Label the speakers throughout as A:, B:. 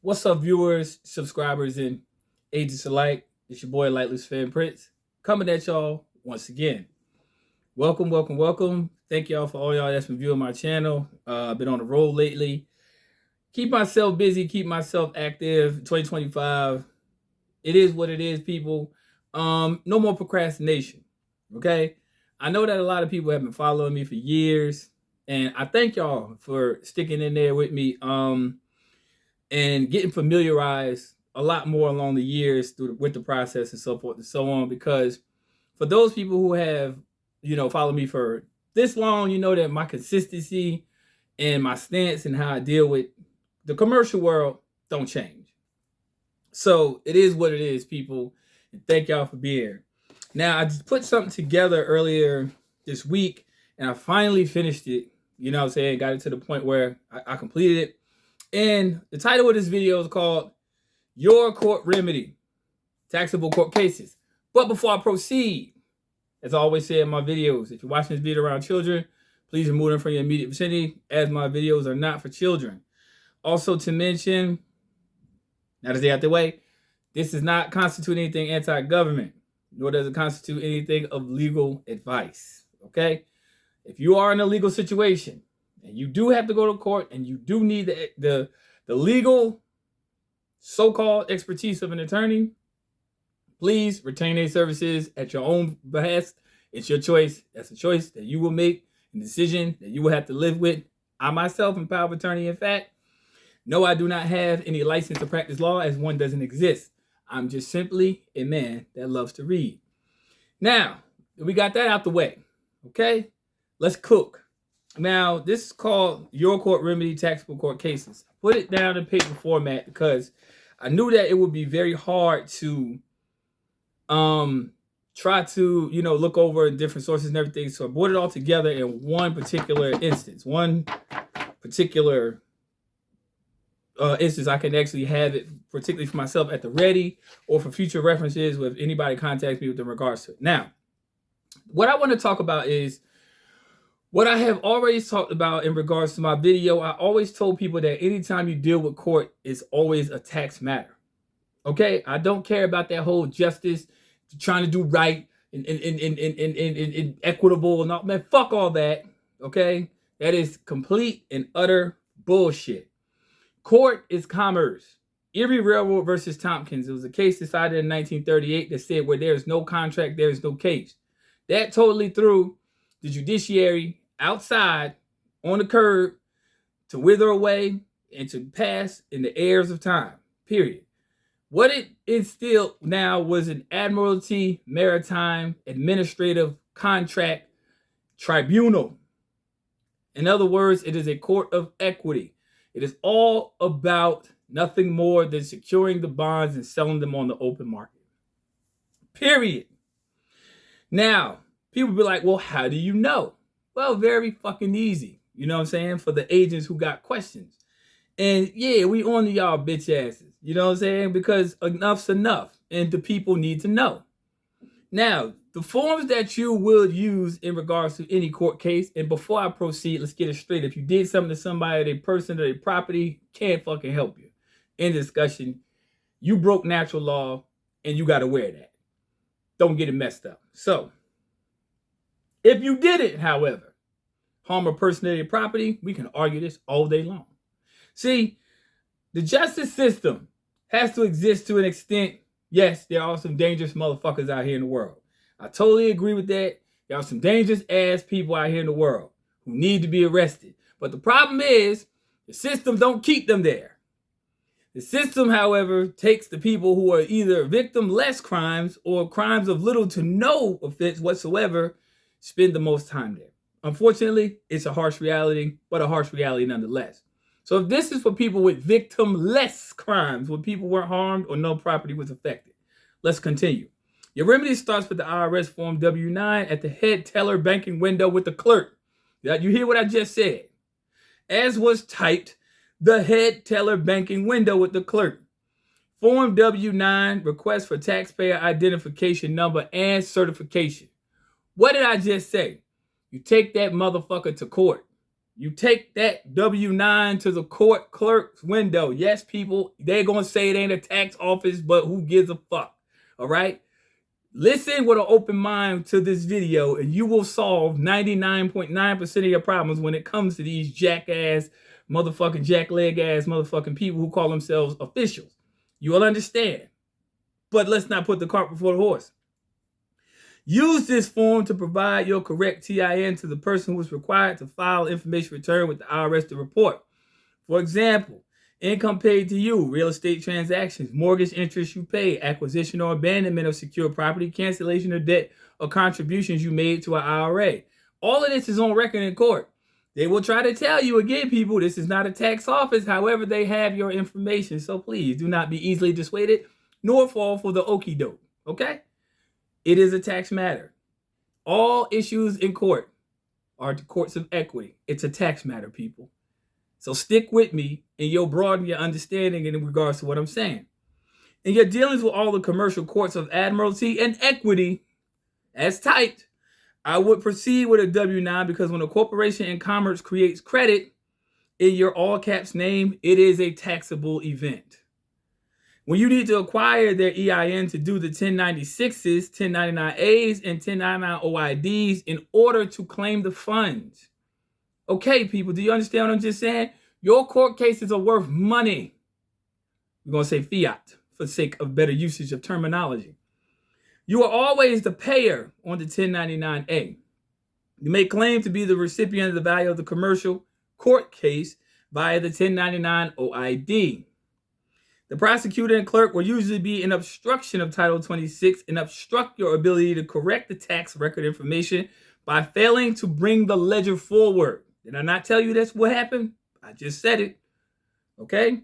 A: What's up, viewers, subscribers, and agents alike? It's your boy, Luciferian Prince, coming at y'all once again. Welcome, welcome, welcome. Thank y'all for all y'all that's been viewing my channel. I've been on the road lately. Keep myself busy, keep myself active. 2025, it is what it is, people. No more procrastination, okay? I know that a lot of people have been following me for years, and I thank y'all for sticking in there with me. And getting familiarized a lot more along the years with the process and so forth and so on. Because for those people who have, followed me for this long, you know that my consistency and my stance and how I deal with the commercial world don't change. So it is what it is, people. And thank y'all for being here. Now, I just put something together earlier this week, and I finally finished it. You know what I'm saying? Got it to the point where I completed it. And the title of this video is called Your Court Remedy, Taxable Court Cases. But before I proceed, as I always say in my videos, if you're watching this video around children, please remove them from your immediate vicinity, as my videos are not for children. Also to mention, now to stay out the way, this does not constitute anything anti-government, nor does it constitute anything of legal advice, okay? If you are in a legal situation, and you do have to go to court, and you do need the legal so-called expertise of an attorney, please retain their services at your own behest. It's your choice. That's a choice that you will make, a decision that you will have to live with. I myself am power of attorney, in fact. No, I do not have any license to practice law, as one doesn't exist. I'm just simply a man that loves to read. Now, we got that out the way, okay? Let's cook. Now, this is called Your Court Remedy, Taxable Court Cases. I put it down in paper format because I knew that it would be very hard to try to, look over different sources and everything. So I brought it all together in one particular instance. One particular instance I can actually have it, particularly for myself, at the ready or for future references if anybody contacts me with in regards to it. Now, what I want to talk about is what I have already talked about in regards to my video. I always told people that anytime you deal with court, it's always a tax matter. Okay? I don't care about that whole justice, trying to do right and equitable and all. Man, fuck all that. Okay? That is complete and utter bullshit. Court is commerce. Erie Railroad versus Tompkins. It was a case decided in 1938 that said where there is no contract, there is no case. That totally threw the judiciary outside on the curb to wither away and to pass in the airs of time, period. What it instilled now was an Admiralty Maritime Administrative Contract Tribunal. In other words, it is a court of equity. It is all about nothing more than securing the bonds and selling them on the open market, period. Now, people be like, well, how do you know? Well, very fucking easy. You know what I'm saying? For the agents who got questions. And yeah, we on to y'all bitch asses. You know what I'm saying? Because enough's enough. And the people need to know. Now, the forms that you will use in regards to any court case, and before I proceed, let's get it straight. If you did something to somebody, their person, or their property, can't fucking help you. In discussion, you broke natural law, and you got to wear that. Don't get it messed up. So, if you did it, however, harm a person or their property, we can argue this all day long. See, the justice system has to exist to an extent. Yes, there are some dangerous motherfuckers out here in the world. I totally agree with that. There are some dangerous ass people out here in the world who need to be arrested. But the problem is, the system don't keep them there. The system, however, takes the people who are either victim-less crimes or crimes of little to no offense whatsoever, spend the most time there. Unfortunately, it's a harsh reality, but a harsh reality nonetheless. So if this is for people with victim-less crimes, where people weren't harmed or no property was affected, let's continue. Your remedy starts with the IRS Form W-9 at the head teller banking window with the clerk. You hear what I just said? As was typed, the head teller banking window with the clerk. Form W-9, request for taxpayer identification number and certification. What did I just say? You take that motherfucker to court. You take that W-9 to the court clerk's window. Yes, people, they're going to say it ain't a tax office, but who gives a fuck? All right? Listen with an open mind to this video, and you will solve 99.9% of your problems when it comes to these jackass, motherfucking jackleg ass motherfucking people who call themselves officials. You will understand. But let's not put the cart before the horse. Use this form to provide your correct TIN to the person who is required to file information return with the IRS to report. For example, income paid to you, real estate transactions, mortgage interest you pay, acquisition or abandonment of secure property, cancellation of debt, or contributions you made to an IRA. All of this is on record in court. They will try to tell you again, people, this is not a tax office. However, they have your information. So please do not be easily dissuaded nor fall for the okie doke. Okay? It is a tax matter. All issues in court are the courts of equity. It's a tax matter, people. So stick with me and you'll broaden your understanding in regards to what I'm saying. In your dealings with all the commercial courts of admiralty and equity, as typed, I would proceed with a W-9 because when a corporation in commerce creates credit in your all caps name, it is a taxable event. When you need to acquire their EIN to do the 1096s, 1099As, and 1099 OIDs in order to claim the funds. Okay, people, do you understand what I'm just saying? Your court cases are worth money. We're going to say fiat for the sake of better usage of terminology. You are always the payer on the 1099A. You may claim to be the recipient of the value of the commercial court case via the 1099 OID. The prosecutor and clerk will usually be in obstruction of Title 26 and obstruct your ability to correct the tax record information by failing to bring the ledger forward. Did I not tell you that's what happened? I just said it. Okay?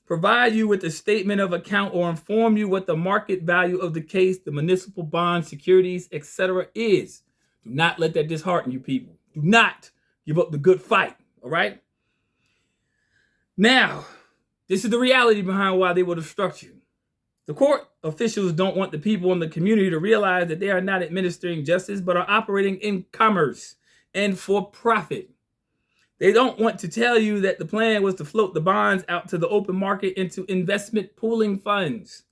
A: Provide you with a statement of account or inform you what the market value of the case, the municipal bonds, securities, etc. is. Do not let that dishearten you, people. Do not give up the good fight. All right? Now, this is the reality behind why they will obstruct you. The court officials don't want the people in the community to realize that they are not administering justice, but are operating in commerce and for profit. They don't want to tell you that the plan was to float the bonds out to the open market into investment pooling funds.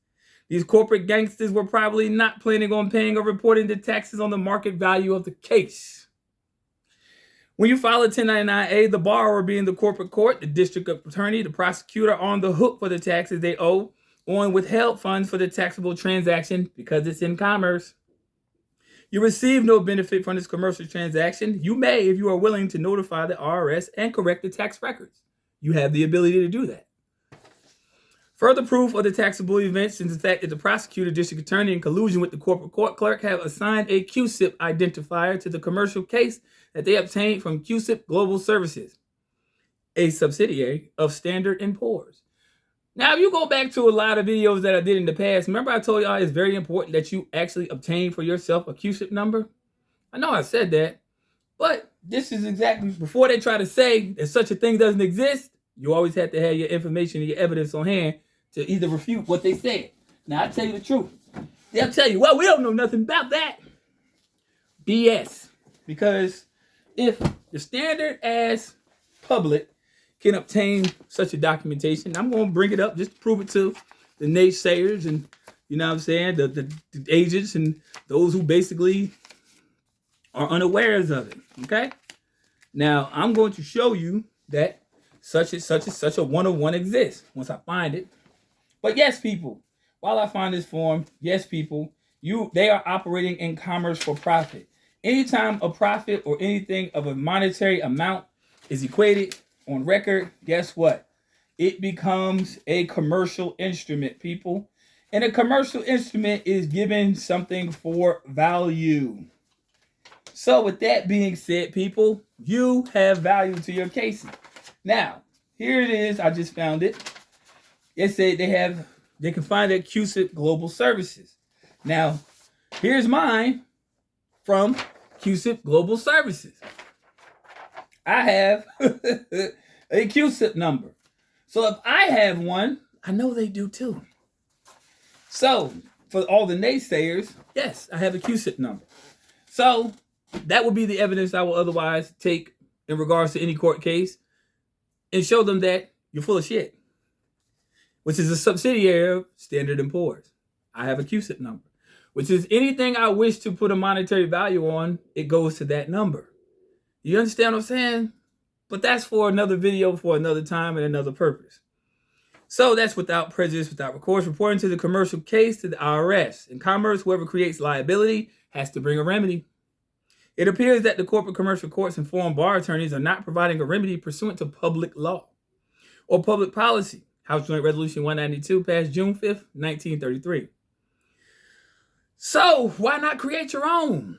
A: These corporate gangsters were probably not planning on paying or reporting the taxes on the market value of the case. When you file a 1099A, the borrower being the corporate court, the district attorney, the prosecutor are on the hook for the taxes they owe on withheld funds for the taxable transaction because it's in commerce. You receive no benefit from this commercial transaction. You may, if you are willing to notify the IRS and correct the tax records. You have the ability to do that. Further proof of the taxable events is the fact that the prosecutor, district attorney, in collusion with the corporate court clerk, have assigned a QSIP identifier to the commercial case that they obtained from QSIP Global Services, a subsidiary of Standard & Poor's. Now, if you go back to a lot of videos that I did in the past, remember I told y'all it's very important that you actually obtain for yourself a QSIP number? I know I said that, but this is exactly, before they try to say that such a thing doesn't exist, you always have to have your information and your evidence on hand to either refute what they said. Now, I'll tell you the truth. They'll tell you, well, we don't know nothing about that. BS. Because if the standard as public can obtain such a documentation, I'm going to bring it up just to prove it to the naysayers and, you know what I'm saying, the agents and those who basically are unawares of it, okay? Now, I'm going to show you that such and such a one-on-one exists once I find it. But yes, people, while I find this form, yes, people, they are operating in commerce for profit. Anytime a profit or anything of a monetary amount is equated on record, guess what? It becomes a commercial instrument, people. And a commercial instrument is given something for value. So with that being said, people, you have value to your cases. Now, here it is. I just found it. It said they can find it at QSIP Global Services. Now, here's mine from QSIP Global Services. I have a QSIP number. So if I have one, I know they do too. So for all the naysayers, yes, I have a QSIP number. So that would be the evidence I will otherwise take in regards to any court case and show them that you're full of shit, which is a subsidiary of Standard & Poor's. I have a CUSIP number, which is anything I wish to put a monetary value on, it goes to that number. You understand what I'm saying? But that's for another video, for another time, and another purpose. So that's without prejudice, without recourse, reporting to the commercial case to the IRS. In commerce, whoever creates liability has to bring a remedy. It appears that the corporate commercial courts and foreign bar attorneys are not providing a remedy pursuant to public law or public policy. House Joint Resolution 192 passed June 5th, 1933. So why not create your own?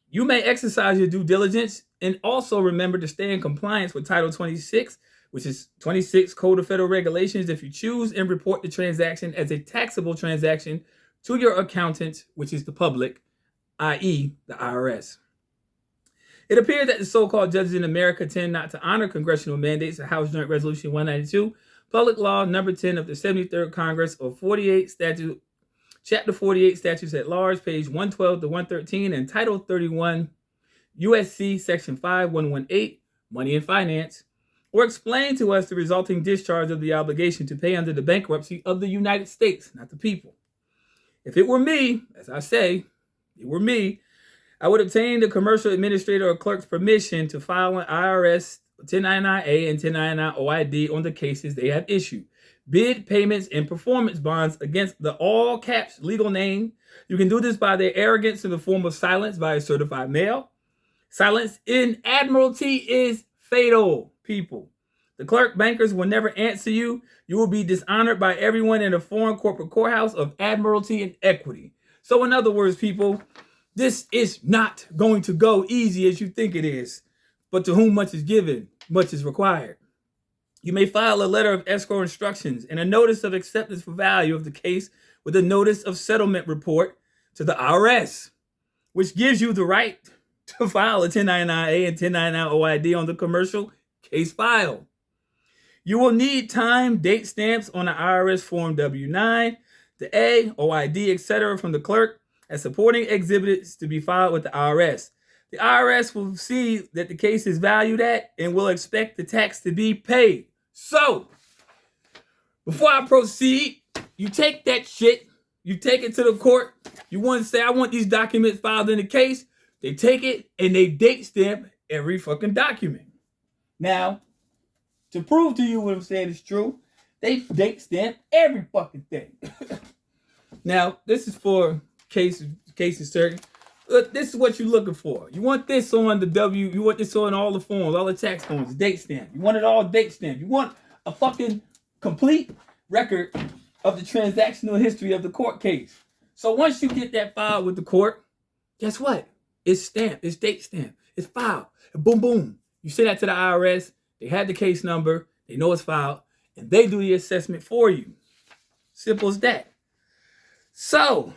A: You may exercise your due diligence and also remember to stay in compliance with Title 26, which is 26 Code of Federal Regulations, if you choose, and report the transaction as a taxable transaction to your accountant, which is the public, i.e. the IRS. It appears that the so-called judges in America tend not to honor congressional mandates of House Joint Resolution 192, Public Law number 10 of the 73rd Congress of 48 Statute, Chapter 48 Statutes at Large, page 112 to 113, and Title 31 USC Section 5118, Money and Finance, or explain to us the resulting discharge of the obligation to pay under the bankruptcy of the United States, not the people. If it were me, as I say, it were me, I would obtain the commercial administrator or clerk's permission to file an IRS 1099-A and 1099-OID on the cases they have issued. Bid payments and performance bonds against the all caps legal name. You can do this by their arrogance in the form of silence by a certified mail. Silence in admiralty is fatal, people. The clerk bankers will never answer you. You will be dishonored by everyone in a foreign corporate courthouse of admiralty and equity. So in other words, people, this is not going to go easy as you think it is. But to whom much is given, much is required. You may file a letter of escrow instructions and a notice of acceptance for value of the case with a notice of settlement report to the IRS, which gives you the right to file a 1099-A and 1099-OID on the commercial case file. You will need time, date stamps on the IRS Form W-9, the A, OID, etc. from the clerk as supporting exhibits to be filed with the IRS. The IRS will see that the case is valued at and will expect the tax to be paid. So, before I proceed, you take that shit, you take it to the court, you want to say, I want these documents filed in the case, they take it and they date stamp every fucking document. Now, to prove to you what I'm saying is true, they date stamp every fucking thing. Now, this is for cases certain. This is what you're looking for. You want this on the W, you want this on all the forms, all the tax forms, date stamp. You want it all date stamp. You want a fucking complete record of the transactional history of the court case. So once you get that filed with the court, guess what? It's stamped, it's date stamped, it's filed. And boom, boom. You send that to the IRS, they have the case number, they know it's filed, and they do the assessment for you. Simple as that. So,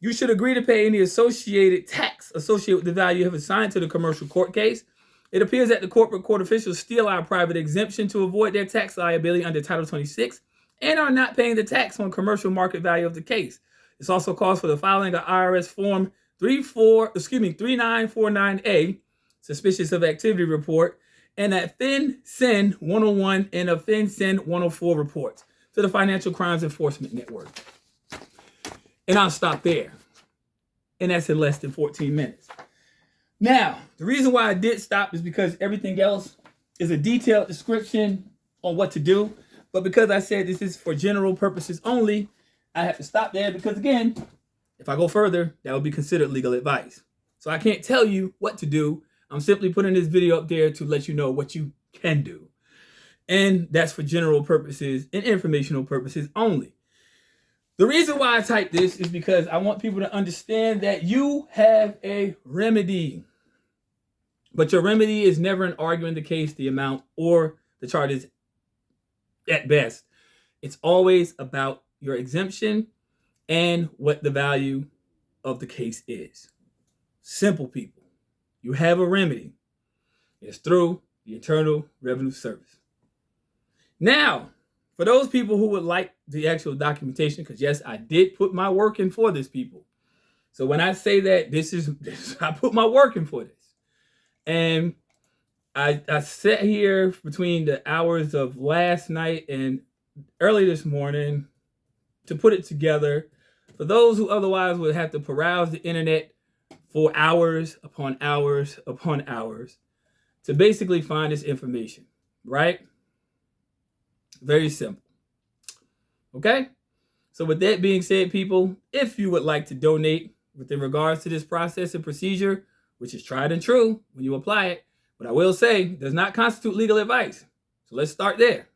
A: you should agree to pay any associated tax associated with the value you have assigned to the commercial court case. It appears that the corporate court officials steal our private exemption to avoid their tax liability under Title 26 and are not paying the tax on commercial market value of the case. This also calls for the filing of IRS Form 3949A, Suspicious of Activity Report, and a FinCEN 101 and a FinCEN 104 reports to the Financial Crimes Enforcement Network. And I'll stop there. And that's in less than 14 minutes. Now, the reason why I did stop is because everything else is a detailed description on what to do. But because I said this is for general purposes only, I have to stop there because, again, if I go further, that would be considered legal advice. So I can't tell you what to do. I'm simply putting this video up there to let you know what you can do. And that's for general purposes and informational purposes only. The reason why I type this is because I want people to understand that you have a remedy. But your remedy is never in arguing the case, the amount, or the charges at best. It's always about your exemption and what the value of the case is. Simple, people. You have a remedy. It's through the Internal Revenue Service. Now, for those people who would like the actual documentation, because yes, I did put my work in for this, people. So when I say that, this I put my work in for this. And I sat here between the hours of last night and early this morning to put it together for those who otherwise would have to peruse the internet for hours upon hours upon hours to basically find this information, right? Very simple. Okay? So with that being said, people, if you would like to donate within regards to this process and procedure, which is tried and true when you apply it, but I will say does not constitute legal advice. So let's start there.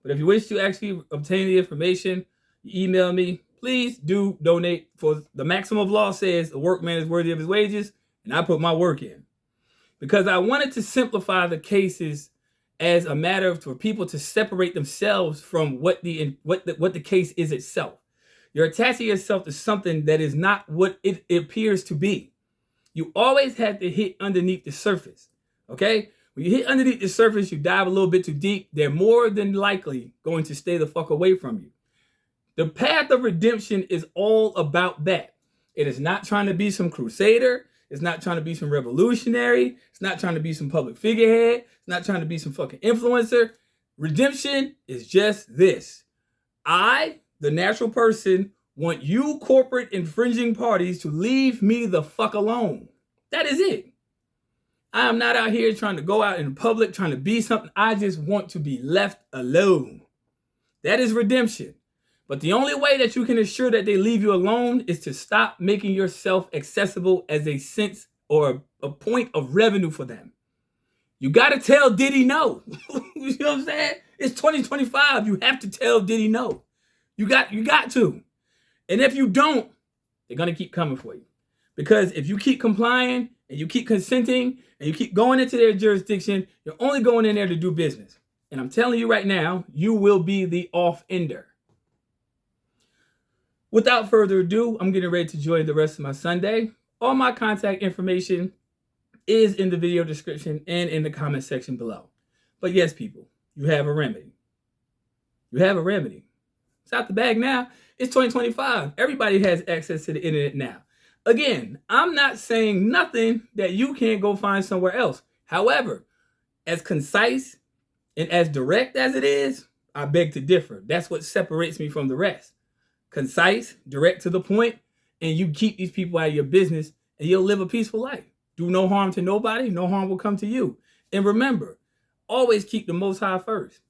A: But if you wish to actually obtain the information, you email me, please do donate. For the maximum of law says a workman is worthy of his wages, and I put my work in. Because I wanted to simplify the cases as a matter for people to separate themselves from what the case is itself. You're attaching yourself to something that is not what it appears to be. You always have to hit underneath the surface, okay? When you hit underneath the surface, you dive a little bit too deep, they're more than likely going to stay the fuck away from you. The path of redemption is all about that. It is not trying to be some crusader. It's not trying to be some revolutionary. It's not trying to be some public figurehead. It's not trying to be some fucking influencer. Redemption is just this. I, the natural person, want you corporate infringing parties to leave me the fuck alone. That is it. I am not out here trying to go out in public, trying to be something. I just want to be left alone. That is redemption. But the only way that you can ensure that they leave you alone is to stop making yourself accessible as a sense or a point of revenue for them. You got to tell Diddy no. You know what I'm saying? It's 2025. You have to tell Diddy no. You got to. And if you don't, they're going to keep coming for you. Because if you keep complying and you keep consenting and you keep going into their jurisdiction, you're only going in there to do business. And I'm telling you right now, you will be the off-ender. Without further ado, I'm getting ready to join the rest of my Sunday. All my contact information is in the video description and in the comment section below. But yes, people, you have a remedy. You have a remedy. It's out the bag now. It's 2025. Everybody has access to the internet now. Again, I'm not saying nothing that you can't go find somewhere else. However, as concise and as direct as it is, I beg to differ. That's what separates me from the rest. Concise, direct to the point, and you keep these people out of your business and you'll live a peaceful life. Do no harm to nobody, no harm will come to you. And remember, always keep the Most High first.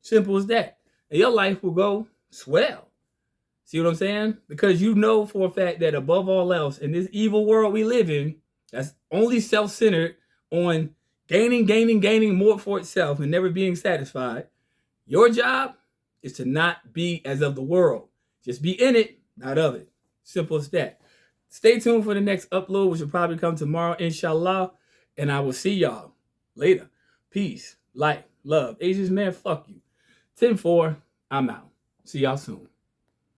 A: Simple as that. And your life will go swell. See what I'm saying? Because you know for a fact that above all else, in this evil world we live in, that's only self-centered on gaining more for itself and never being satisfied. Your job is to not be as of the world. Just be in it, not of it. Simple as that. Stay tuned for the next upload, which will probably come tomorrow, inshallah. And I will see y'all later. Peace, light, love. Asians, man, fuck you. 10-4, I'm out. See y'all soon.